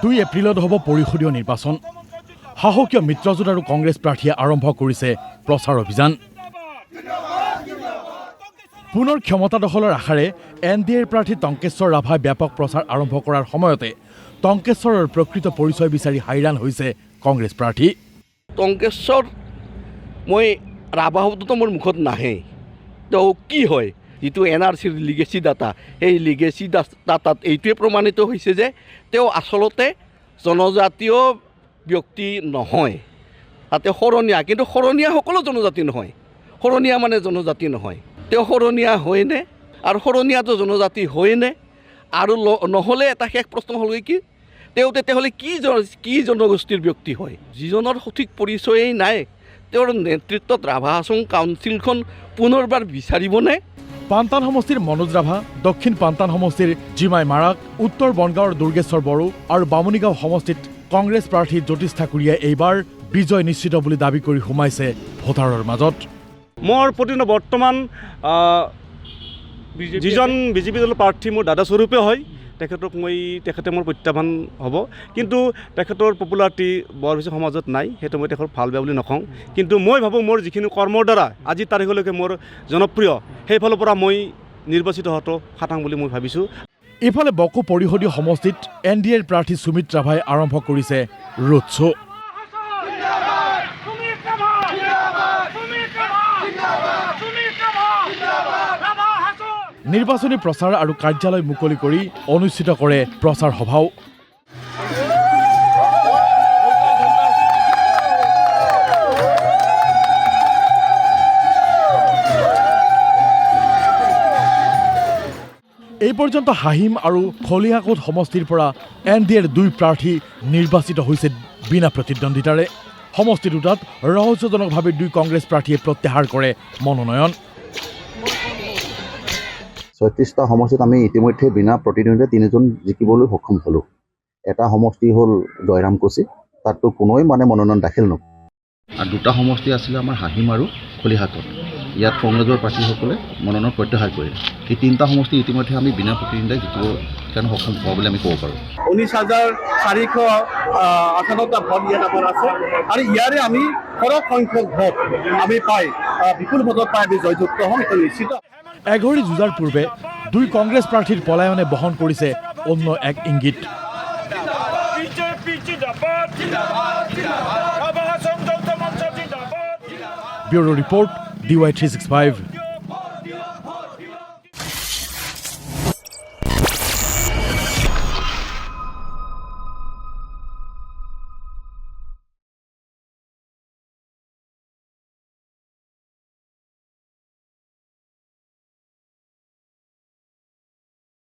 দুই এপ্ৰিলত হ'ব পৰিষদীয় নিৰ্বাচন। সাহসীয় মিত্ৰজোঁট আৰু কংগ্ৰেছ প্ৰাৰ্থীয়ে আৰম্ভ কৰিছে প্ৰচাৰ অভিযান। পুনৰ ক্ষমতা দখলৰ আশাৰে NDAৰ প্ৰাৰ্থী টংকেশ্বৰ ৰাভাই ব্যাপক প্ৰচাৰ আৰম্ভ কৰাৰ সময়তে টংকেশ্বৰৰ প্ৰকৃত পৰিচয় বিচাৰি হাইৰাণ হৈছে কংগ্ৰেছ প্ৰাৰ্থী। টংকেশ্বৰ মই ৰাভা শব্দটো মোৰ মুখত নাহে। তেওঁ কি হয়, যিটো NRCৰ লিগেচি ডাটা, সেই লিগেচি ডাটাত এইটোৱে প্ৰমাণিত হৈছে যে তেওঁ আচলতে জনজাতীয় ব্যক্তি নহয়। তাতে শৰণীয়া, কিন্তু শৰণীয়া সকলো জনজাতি নহয়। শৰণীয়া মানে জনজাতি নহয়। তেওঁ শৰণীয়া হয়নে, আৰু শৰণীয়াটো জনজাতি হয়নে, আৰু নহ'লে এটা শেষ প্ৰশ্ন হ'ল কি, তেওঁ তেতিয়াহ'লে কি জনগোষ্ঠীৰ ব্যক্তি হয়? যিজনৰ সঠিক পৰিচয়েই নাই, তেওঁৰ নেতৃত্বত ৰাভা হাছং কাউন্সিলখন পুনৰবাৰ বিচাৰিবনে? পান্তান সমষ্টিৰ মনোজ ৰাভা, দক্ষিণ পান্তান সমষ্টিৰ জিমাই মাৰাক, উত্তৰ বনগাঁৱৰ দুৰ্গেশ্বৰ বড়ো আৰু বামুণীগাঁও সমষ্টিত কংগ্ৰেছ প্ৰাৰ্থী জ্যোতিষ ঠাকুৰীয়াই এইবাৰ বিজয় নিশ্চিত বুলি দাবী কৰি সোমাইছে ভোটাৰৰ মাজত। মোৰ প্ৰতি বৰ্তমান যিজন বিজেপি দলৰ প্ৰাৰ্থী মোৰ দাদা স্বৰূপে হয়, তেখেতে মোৰ প্ৰত্যাহ্বান হ'ব। কিন্তু তেখেতৰ পপুলাৰিটি বৰ বেছি সমাজত নাই, সেইটো মই তেখেতৰ ভাল বেয়া বুলি নকওঁ। কিন্তু মই ভাবোঁ মোৰ যিখিনি কৰ্মৰ দ্বাৰা আজিৰ তাৰিখলৈকে মোৰ জনপ্ৰিয়, সেইফালৰ পৰা মই নিৰ্বাচিত হোৱাটো খাটাং বুলি মই ভাবিছোঁ। ইফালে বকো পৰিষদীয় সমষ্টিত NDAৰ প্ৰাৰ্থী সুমিত ৰাভাই আৰম্ভ কৰিছে ৰোড শ্ব'। নিৰ্বাচনী প্ৰচাৰ আৰু কাৰ্যালয় মুকলি কৰি অনুষ্ঠিত কৰে প্ৰচাৰ সভাও। এই পৰ্যন্ত হাহিম আৰু খলিহাকোট সমষ্টিৰ পৰা NDAৰ দুই প্ৰাৰ্থী নিৰ্বাচিত হৈছে বিনা প্ৰতিদ্বন্দ্বিতাৰে। সমষ্টি দুটাত ৰহস্যজনকভাৱে দুই কংগ্ৰেছ প্ৰাৰ্থীয়ে প্ৰত্যাহাৰ কৰে মনোনয়ন। ৩৬টা সমষ্টিত আমি ইতিমধ্যে বিনা প্ৰতিদ্বন্দ্বিতাৰে ৩জন জিকিবলৈ সক্ষম হ'লোঁ। এটা সমষ্টি হ'ল জয়ৰামকুছি, তাততো কোনোৱে মনোনয়ন দাখিল নকৰে। আৰু দুটা সমষ্টি আছিলে আমাৰ হাহিম আৰু খলিহাকোট, ইয়াত কংগ্ৰেছৰ প্ৰাৰ্থীসকলে মনোনয়ন প্ৰত্যাহাৰ কৰিলে। এই তিনিটা সমষ্টি ইতিমধ্যে আমি বিনা প্ৰতিদ্বন্দ্বিতাৰে জিকিব কাৰণে সক্ষম হোৱা বুলি আমি ক'ব পাৰোঁ। 19,458টা ভোট ইয়াত আমাৰ আছে, আৰু ইয়াৰে আমি সৰহ সংখ্যক ভোট আমি পাই বিপুল ভোটত পাই আমি জয়যুক্ত হ'ম, এইটো নিশ্চিত। এঘৰি যুঁজাৰ পূৰ্বে দুই কংগ্ৰেছ প্ৰাৰ্থীৰ পলায়নে বহন কৰিছে অন্য এক ইংগিত। Bureau report DY365।